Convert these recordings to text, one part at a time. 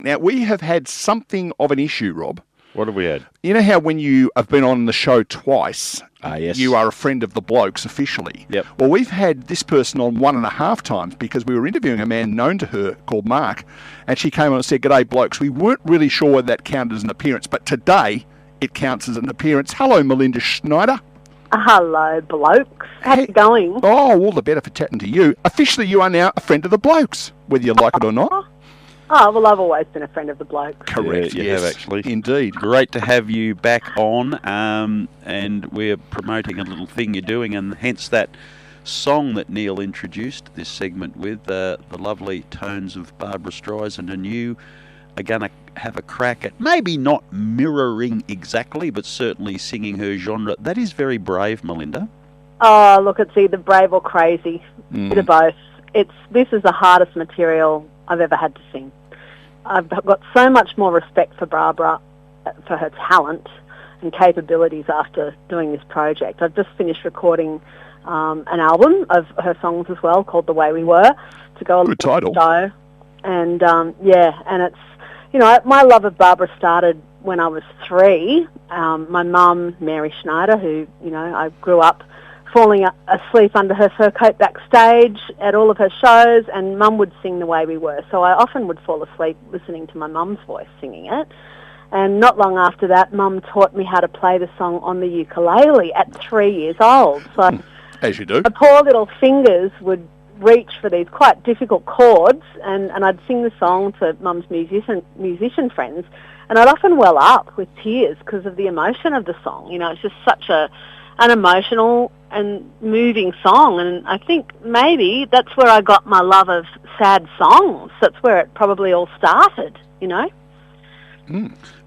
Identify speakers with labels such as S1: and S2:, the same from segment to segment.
S1: Now, we have had something of an issue, Rob.
S2: What have we had?
S1: You know how when you have been on the show twice,
S2: Yes.
S1: you are a friend of the blokes officially?
S2: Yep.
S1: Well, we've had this person on 1.5 times because we were interviewing a man known to her called Mark, and she came on and said, "G'day, blokes." We weren't really sure whether that counted as an appearance, but today it counts as an appearance. Hello, Melinda Schneider.
S3: Hello, blokes. How's it going?
S1: Oh, all the better for chatting to you. Officially, you are now a friend of the blokes, whether you like it or not.
S3: Oh, well, I've always been a friend of the blokes.
S1: Correct,
S2: Yeah, you
S1: yes.
S2: have actually.
S1: Indeed.
S2: Great to have you back on, and we're promoting a little thing you're doing, and hence that song that Neil introduced this segment with, the lovely tones of Barbra Streisand, and you are going to have a crack at maybe not mirroring exactly, but certainly singing her genre. That is very brave, Melinda.
S3: Oh, look, it's either brave or crazy. Bit of both. This is the hardest material I've ever had to sing. I've got so much more respect for Barbara, for her talent and capabilities after doing this project. I've just finished recording an album of her songs as well called The Way We Were to go along with the show. And and it's, my love of Barbara started when I was 3. My mum, Mary Schneider, who, I grew up falling asleep under her fur coat backstage at all of her shows, and Mum would sing The Way We Were. So I often would fall asleep listening to my mum's voice singing it. And not long after that, Mum taught me how to play the song on the ukulele at 3 years old. So
S1: as you do.
S3: my poor little fingers would reach for these quite difficult chords, and I'd sing the song to Mum's musician friends, and I'd often well up with tears because of the emotion of the song. It's just such an emotional and moving song, and I think maybe that's where I got my love of sad songs. That's where it probably all started,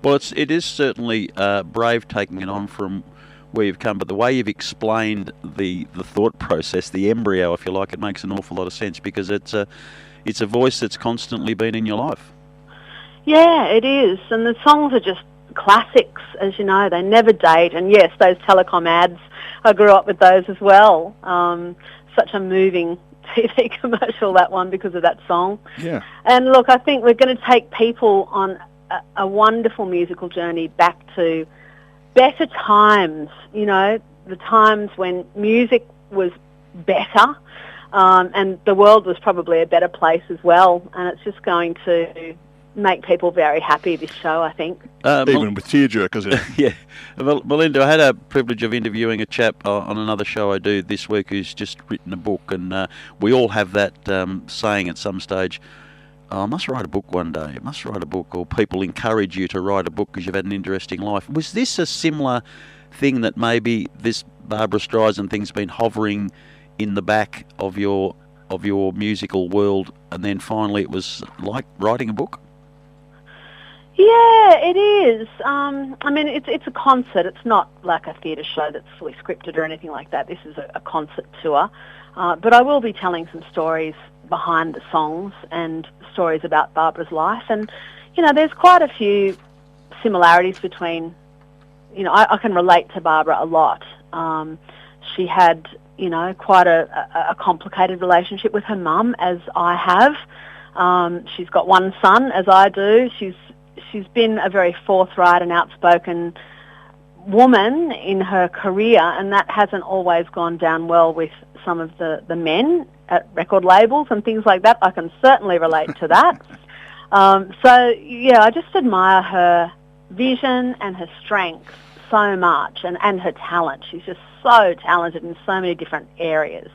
S2: Well, it is certainly brave taking it on from where you've come, but the way you've explained the thought process, the embryo, if you like, it makes an awful lot of sense, because it's a voice that's constantly been in your life. Yeah,
S3: it is, and the songs are just classics, as you know. They never date, and yes, those telecom ads, I grew up with those as well. Such a moving TV commercial, that one, because of that song.
S1: Yeah.
S3: And look, I think we're going to take people on a wonderful musical journey back to better times, the times when music was better, and the world was probably a better place as well, and it's just going to make people very happy, this show, I think.
S1: Even with tearjerkers.
S2: Yeah. Well, Melinda, I had a privilege of interviewing a chap on another show I do this week who's just written a book, and we all have that saying at some stage, I must write a book one day, I must write a book, or people encourage you to write a book because you've had an interesting life. Was this a similar thing, that maybe this Barbra Streisand thing's been hovering in the back of your musical world, and then finally it was like writing a book?
S3: Yeah, it is. It's a concert. It's not like a theatre show that's fully scripted or anything like that. This is a concert tour. But I will be telling some stories behind the songs and stories about Barbara's life. And, there's quite a few similarities between, I can relate to Barbara a lot. She had, quite a complicated relationship with her mum, as I have. She's got one son, as I do. She's been a very forthright and outspoken woman in her career, and that hasn't always gone down well with some of the men at record labels and things like that. I can certainly relate to that. I just admire her vision and her strength so much, and her talent. She's just so talented in so many different areas.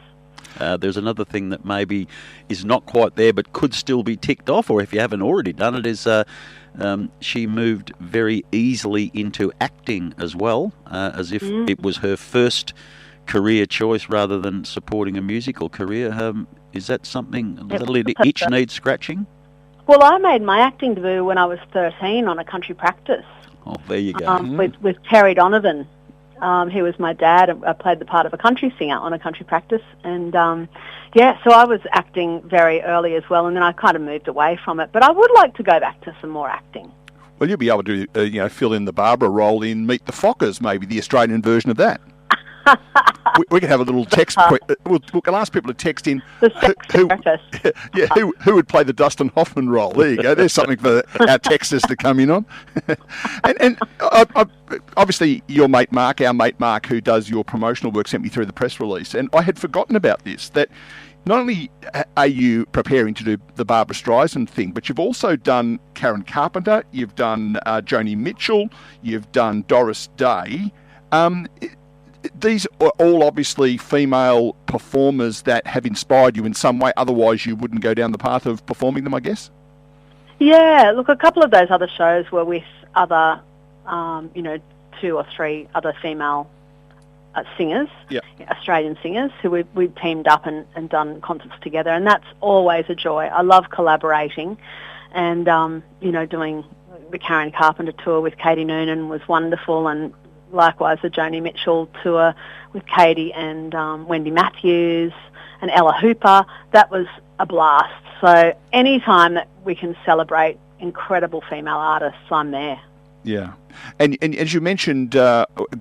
S2: There's another thing that maybe is not quite there but could still be ticked off, or if you haven't already done it, is she moved very easily into acting as well, as if it was her first career choice rather than supporting a musical career. Is that something that itch needs scratching?
S3: Well, I made my acting debut when I was 13 on A Country Practice.
S2: Oh, there you go.
S3: With Terry Donovan. He was my dad. I played the part of a country singer on A Country Practice. And, so I was acting very early as well, and then I kind of moved away from it. But I would like to go back to some more acting.
S1: Well, you'll be able to, fill in the Barbara role in Meet the Fockers, maybe the Australian version of that. we could have a little text. We'll ask people to text in.
S3: The sex therapist.
S1: Who would play the Dustin Hoffman role? There you go. There's something for our texters to come in on. and obviously, your mate Mark, who does your promotional work, sent me through the press release, and I had forgotten about this. That not only are you preparing to do the Barbra Streisand thing, but you've also done Karen Carpenter, you've done Joni Mitchell, you've done Doris Day. These are all obviously female performers that have inspired you in some way, otherwise you wouldn't go down the path of performing them, I guess?
S3: Yeah, look, a couple of those other shows were with other, 2 or 3 other female singers, Australian singers, who we've teamed up and done concerts together, and that's always a joy. I love collaborating, and, doing the Karen Carpenter tour with Katie Noonan was wonderful, and likewise the Joni Mitchell tour with Katie and Wendy Matthews and Ella Hooper. That was a blast. So any time that we can celebrate incredible female artists, I'm there.
S1: Yeah. And as you mentioned,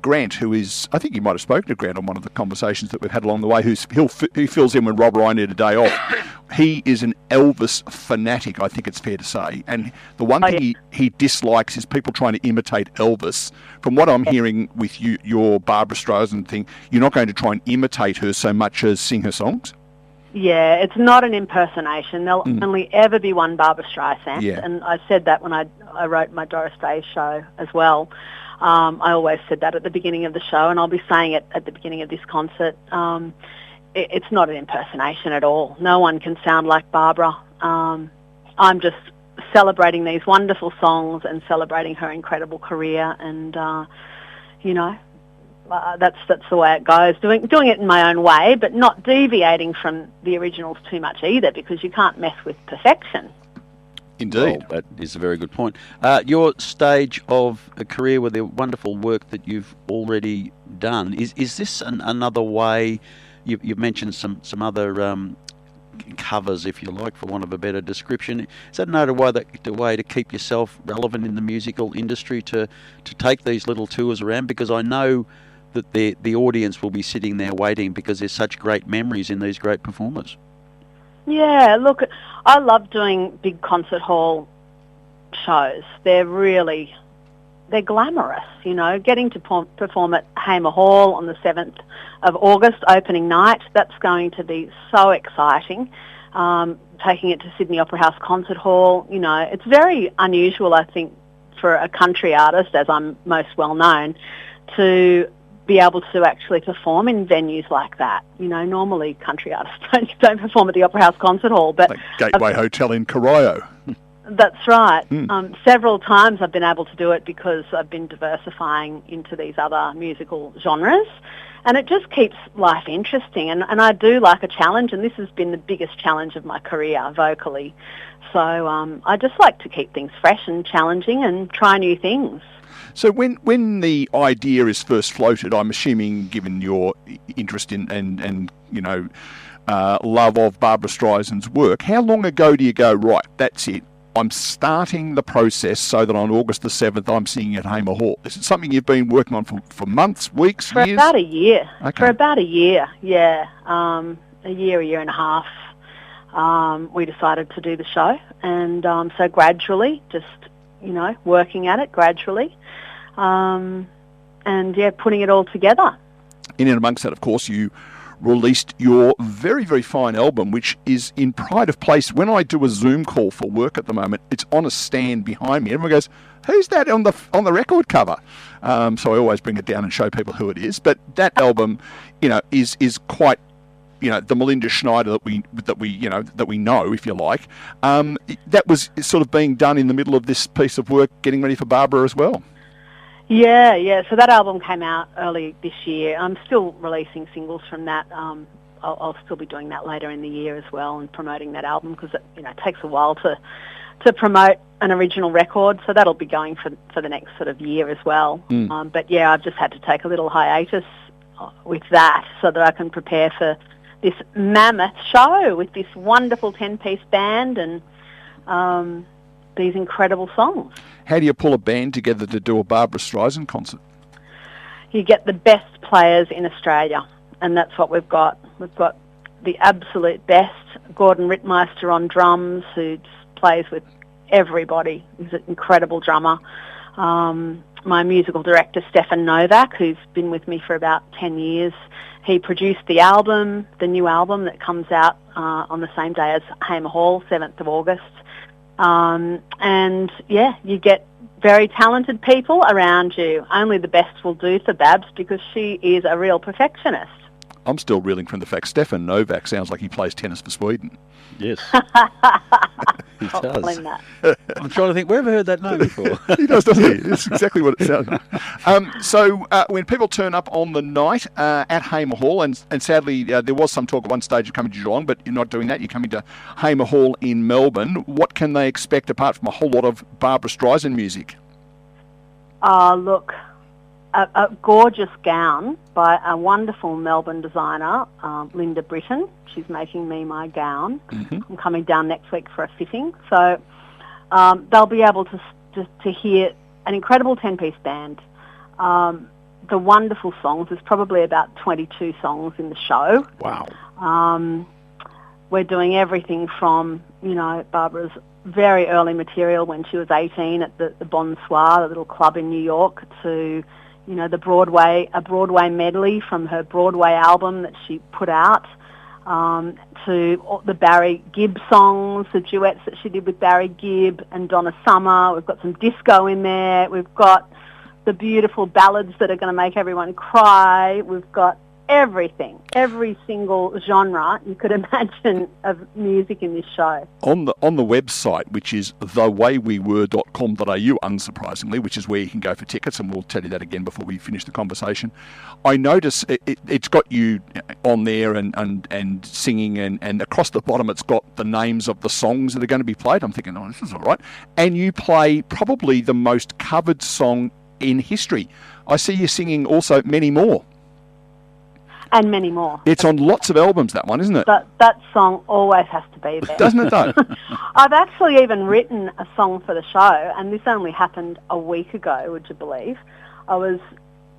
S1: Grant, who is, I think you might have spoken to Grant on one of the conversations that we've had along the way, who fills in when Rob or I need a day off. He is an Elvis fanatic, I think it's fair to say. And the one thing he dislikes is people trying to imitate Elvis. From what I'm hearing with your Barbra Streisand thing, you're not going to try and imitate her so much as sing her songs?
S3: Yeah, it's not an impersonation. There'll only ever be one Barbra Streisand. Yeah. And I said that when I wrote my Doris Day show as well. I always said that at the beginning of the show, and I'll be saying it at the beginning of this concert. It's not an impersonation at all. No one can sound like Barbara. I'm just celebrating these wonderful songs and celebrating her incredible career, and, that's the way it goes. Doing it in my own way, but not deviating from the originals too much either, because you can't mess with perfection.
S1: Indeed.
S2: Well, that is a very good point. Your stage of a career with the wonderful work that you've already done, is this another way? You've mentioned some other covers, if you like, for want of a better description. Is that another way to keep yourself relevant in the musical industry, to take these little tours around? Because I know that the audience will be sitting there waiting, because there's such great memories in these great performers. Yeah,
S3: look, I love doing big concert hall shows. They're glamorous, getting to perform at Hamer Hall on the 7th of August, opening night. That's going to be so exciting. Taking it to Sydney Opera House Concert Hall, it's very unusual, I think, for a country artist, as I'm most well known, to be able to actually perform in venues like that. Normally country artists don't perform at the Opera House Concert Hall. But
S1: like Gateway Hotel in Corio.
S3: That's right. Several times I've been able to do it because I've been diversifying into these other musical genres. And it just keeps life interesting. And I do like a challenge, and this has been the biggest challenge of my career vocally. So I just like to keep things fresh and challenging and try new things.
S1: So when the idea is first floated, I'm assuming, given your interest in and love of Barbra Streisand's work, how long ago do you go, right, that's it, I'm starting the process so that on August the 7th I'm singing at Hamer Hall? Is it something you've been working on for months, weeks, years?
S3: For about a year.
S1: Okay.
S3: For about a year, yeah. A year and a half, we decided to do the show. And so gradually, just, working at it gradually. Putting it all together.
S1: In and amongst that, of course, you released your very, very fine album, which is in pride of place. When I do a Zoom call for work at the moment, it's on a stand behind me. Everyone goes, "Who's that on the record cover?" So I always bring it down and show people who it is. But that album, is quite, the Melinda Schneider that we know, if you like. That was sort of being done in the middle of this piece of work, getting ready for Barbara as well.
S3: Yeah. So that album came out early this year. I'm still releasing singles from that. I'll still be doing that later in the year as well, and promoting that album, because it takes a while to promote an original record. So that'll be going for the next sort of year as well. But yeah, I've just had to take a little hiatus with that so that I can prepare for this mammoth show with this wonderful 10-piece band and these incredible songs.
S1: How do you pull a band together to do a Barbra Streisand concert?
S3: You get the best players in Australia. and that's what we've got. We've got the absolute best. Gordon Rittmeister on drums, who just plays with everybody. He's an incredible drummer. My musical director, Stefan Novak, who's been with me for about 10 years, he produced the album, the new album that comes out on the same day as Hamer Hall, 7th of August. And, yeah, you get very talented people around you. Only the best will do for Babs because she is a real perfectionist.
S1: I'm still reeling from the fact Stefan Novak sounds like he plays tennis for Sweden.
S2: Yes. He
S3: I'll
S2: does.
S3: claim that.
S2: I'm trying to think, where have I heard that name before?
S1: He does, doesn't he? It's exactly what it sounds like. So when people turn up on the night at Hamer Hall, and sadly there was some talk at one stage of coming to Geelong, but you're not doing that. You're coming to Hamer Hall in Melbourne. What can they expect apart from a whole lot of Barbra Streisand music?
S3: Look, a gorgeous gown by a wonderful Melbourne designer, Linda Britton. She's making me my gown. Mm-hmm. I'm coming down next week for a fitting. So they'll be able to hear an incredible 10-piece band. The wonderful songs. There's probably about 22 songs in the show.
S1: Wow.
S3: We're doing everything from, Barbara's very early material when she was 18 at the Bonsoir, the little club in New York, to a Broadway medley from her Broadway album that she put out, to the Barry Gibb songs, the duets that she did with Barry Gibb and Donna Summer. We've got some disco in there. We've got the beautiful ballads that are going to make everyone cry. We've got everything, every single genre you could imagine of music in this show.
S1: On the website, which is thewaywewere.com.au, unsurprisingly, which is where you can go for tickets, and we'll tell you that again before we finish the conversation. I notice it's got you on there and singing, and across the bottom it's got the names of the songs that are going to be played. I'm thinking, oh, this is all right. And you play probably the most covered song in history. I see you singing also Many More.
S3: And many more.
S1: It's on lots of albums, that one, isn't it?
S3: That song always has to be there.
S1: Doesn't it, though?
S3: I've actually even written a song for the show, and this only happened a week ago, would you believe? I was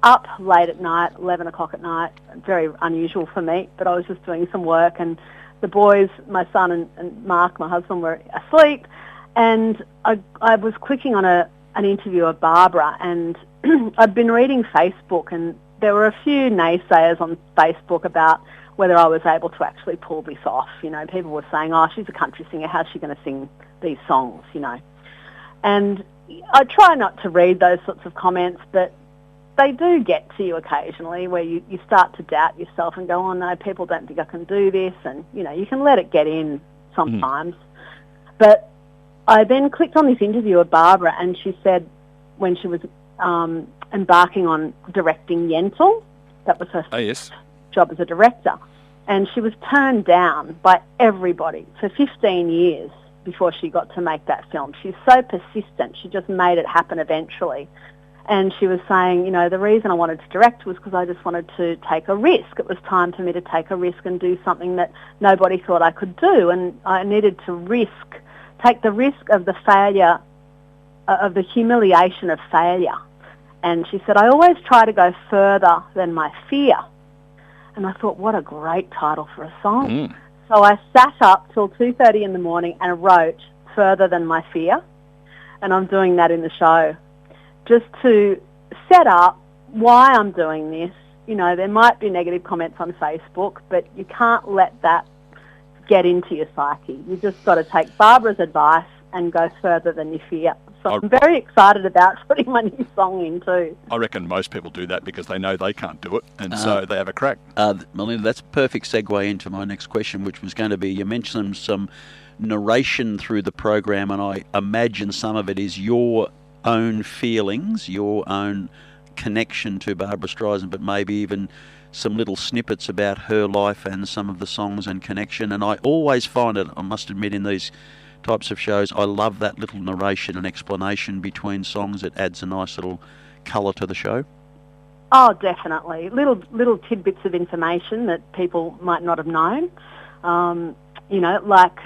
S3: up late at night, 11 o'clock at night, very unusual for me, but I was just doing some work, and the boys, my son and Mark, my husband, were asleep, and I was clicking on an interview of Barbara, and I'd been reading Facebook, and there were a few naysayers on Facebook about whether I was able to actually pull this off. People were saying, oh, she's a country singer, how's she going to sing these songs, And I try not to read those sorts of comments, but they do get to you occasionally where you start to doubt yourself and go, oh, no, people don't think I can do this, and, you can let it get in sometimes. But I then clicked on this interview of Barbara, and she said when she was embarking on directing Yentl. That was her job as a director. And she was turned down by everybody for 15 years before she got to make that film. She's so persistent. She just made it happen eventually. And she was saying, the reason I wanted to direct was because I just wanted to take a risk. It was time for me to take a risk and do something that nobody thought I could do. And I needed to take the risk of the failure, of the humiliation of failure. And she said, I always try to go further than my fear. And I thought, what a great title for a song. So I sat up till 2:30 in the morning and wrote Further Than My Fear. And I'm doing that in the show just to set up why I'm doing this. There might be negative comments on Facebook, but you can't let that get into your psyche. You just got to take Barbara's advice and go further than your fear. So I'm very excited about putting my new song in too.
S1: I reckon most people do that because they know they can't do it, and so they have a crack.
S2: Melinda, that's a perfect segue into my next question, which was going to be, you mentioned some narration through the program, and I imagine some of it is your own feelings, your own connection to Barbra Streisand, but maybe even some little snippets about her life and some of the songs and connection. And I always find it, I must admit, in these types of shows, I love that little narration and explanation between songs. It adds a nice little colour to the show.
S3: Oh, definitely. Little tidbits of information that people might not have known. Like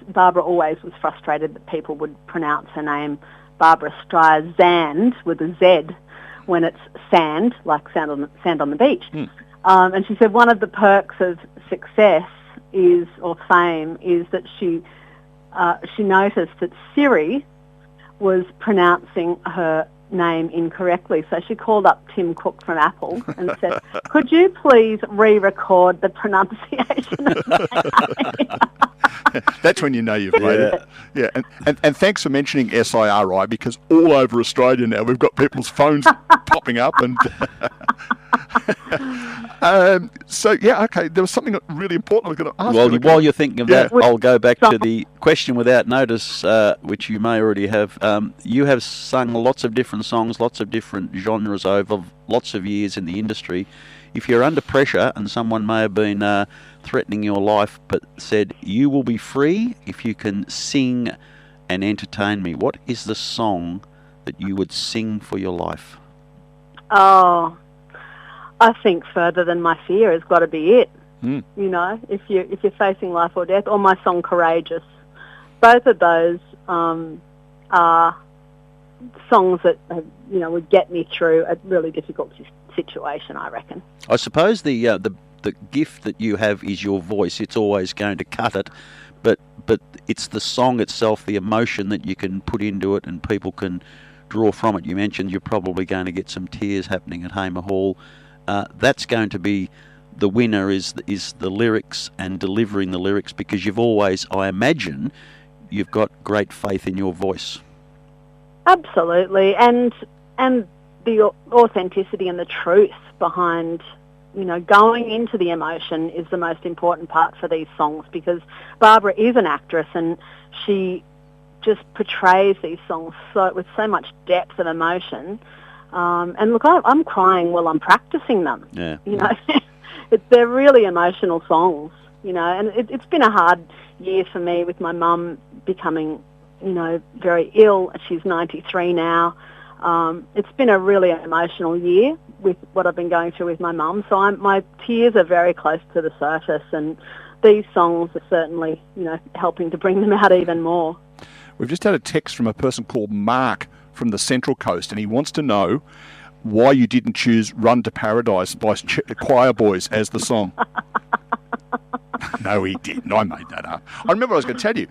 S3: Barbara always was frustrated that people would pronounce her name Barbra Streisand with a Z, when it's sand, like sand on the beach. And she said one of the perks of success or fame is that she noticed that Siri was pronouncing her name incorrectly. So she called up Tim Cook from Apple and said, could you please re-record the pronunciation of my name?
S1: That's when you know you've made it. Yeah, and thanks for mentioning SIRI, because all over Australia now we've got people's phones popping up and... okay, there was something really important I was going to ask.
S2: Well, while you're thinking of that, I'll go back to the question without notice, which you may already have. You have sung lots of different songs, lots of different genres over lots of years in the industry. If you're under pressure, and someone may have been threatening your life, but said, you will be free if you can sing and entertain me, what is the song that you would sing for your life?
S3: Oh, I think Further Than My Fear has got to be it. You know, if you're facing life or death, or my song Courageous. Both of those are songs that would get me through a really difficult situation, I reckon.
S2: I suppose the gift that you have is your voice. It's always going to cut it, but it's the song itself, the emotion that you can put into it, and people can draw from it. You mentioned you're probably going to get some tears happening at Hamer Hall. That's going to be the winner, is the lyrics and delivering the lyrics, because you've always, I imagine, you've got great faith in your voice.
S3: Absolutely, and the authenticity and the truth behind, going into the emotion is the most important part for these songs, because Barbara is an actress and she just portrays these songs with so much depth and emotion. And look, I'm crying while I'm practicing them.
S2: Yeah.
S3: They're really emotional songs, and it's been a hard year for me with my mum becoming, very ill. She's 93 now. It's been a really emotional year with what I've been going through with my mum. So my tears are very close to the surface, and these songs are certainly, helping to bring them out even more.
S1: We've just had a text from a person called Mark from the Central Coast, and he wants to know why you didn't choose Run to Paradise by Choir Boys as the song. No, he didn't. I made that up. I remember I was going to tell you.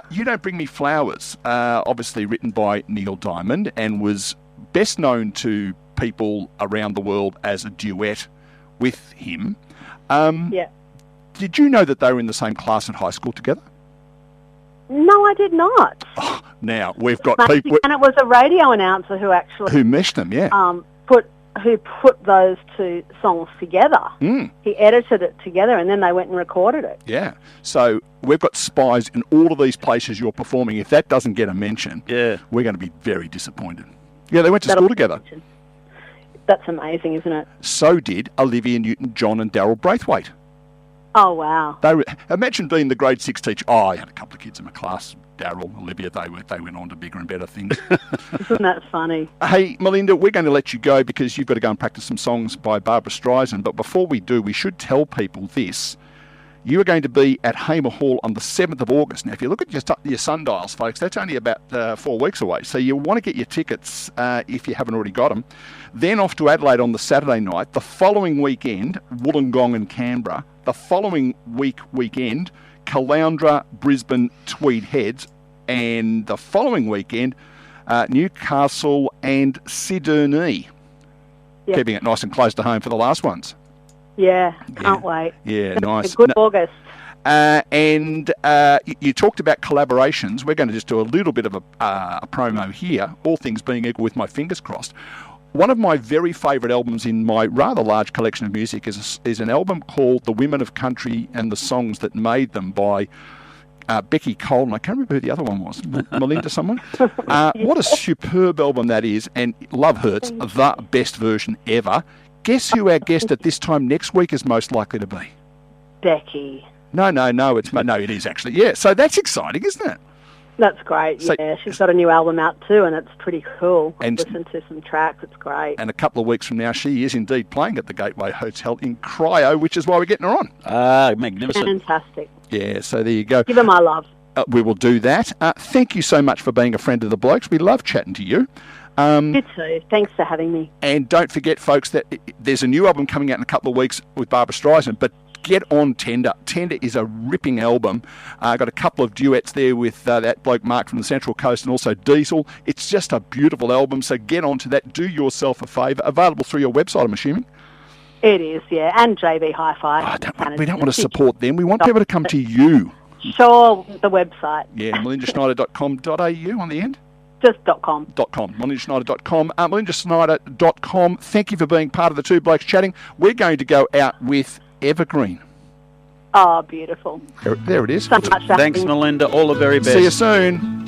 S1: You Don't Bring Me Flowers, obviously written by Neil Diamond, and was best known to people around the world as a duet with him.
S3: Yeah.
S1: Did you know that they were in the same class at high school together?
S3: No, I did not.
S1: Oh, now, we've got people...
S3: And it was a radio announcer who actually...
S1: Who meshed them, yeah.
S3: Who put those two songs together. He edited it together, and then they went and recorded it.
S1: Yeah. So we've got spies in all of these places you're performing. If that doesn't get a mention, we're going to be very disappointed. Yeah, they went to school together.
S3: That's amazing, isn't it?
S1: So did Olivia Newton-John and Daryl Braithwaite.
S3: Oh, wow.
S1: Imagine being the grade 6 teacher. Oh, I had a couple of kids in my class, Daryl, Olivia, they went on to bigger and better things.
S3: Isn't that funny?
S1: Hey, Melinda, we're going to let you go because you've got to go and practice some songs by Barbara Streisand. But before we do, we should tell people this. You are going to be at Hamer Hall on the 7th of August. Now, if you look at your sundials, folks, that's only about 4 weeks away. So you'll want to get your tickets if you haven't already got them. Then off to Adelaide on the Saturday night. The following weekend, Wollongong and Canberra. The following weekend, Caloundra, Brisbane, Tweed Heads. And the following weekend, Newcastle and Sydney. Yep. Keeping it nice and close to home for the last ones.
S3: Yeah, can't wait.
S1: Yeah, nice.
S3: Good August.
S1: And you talked about collaborations. We're going to just do a little bit of a promo here, all things being equal with my fingers crossed. One of my very favourite albums in my rather large collection of music is an album called The Women of Country and the Songs That Made Them by Becky Cole. I can't remember who the other one was. Melinda someone? What a superb album that is, and Love Hurts, the best version ever. Guess who our guest at this time next week is most likely to be?
S3: Becky.
S1: No, it is actually. Yeah, so that's exciting, isn't it?
S3: That's great,
S1: so,
S3: yeah. She's got a new album out too, and it's pretty cool. I've listened to some tracks, it's great.
S1: And a couple of weeks from now, she is indeed playing at the Gateway Hotel in Cryo, which is why we're getting her on.
S2: Magnificent.
S3: Fantastic.
S1: Yeah, so there you go.
S3: Give her my love.
S1: We will do that. Thank you so much for being a friend of the Blokes. We love chatting to you.
S3: You too. Thanks for having me.
S1: And don't forget, folks, that there's a new album coming out in a couple of weeks with Barbara Streisand, but get on Tender. Tender is a ripping album. Got a couple of duets there with that bloke Mark from the Central Coast and also Diesel. It's just a beautiful album, so get onto that. Do yourself a favour. Available through your website, I'm assuming?
S3: It is, yeah, and JB Hi-Fi.
S1: We don't want to support them. We want people to come to you.
S3: Sure, the website.
S1: Yeah, melindaschneider.com.au on the end?
S3: Just .com.
S1: melindaschneider.com. melindaschneider.com. Thank you for being part of the Two Blokes Chatting. We're going to go out with Evergreen.
S3: Oh, beautiful.
S1: There it is.
S3: So much
S2: Thanks, Melinda. All the very best.
S1: See you soon.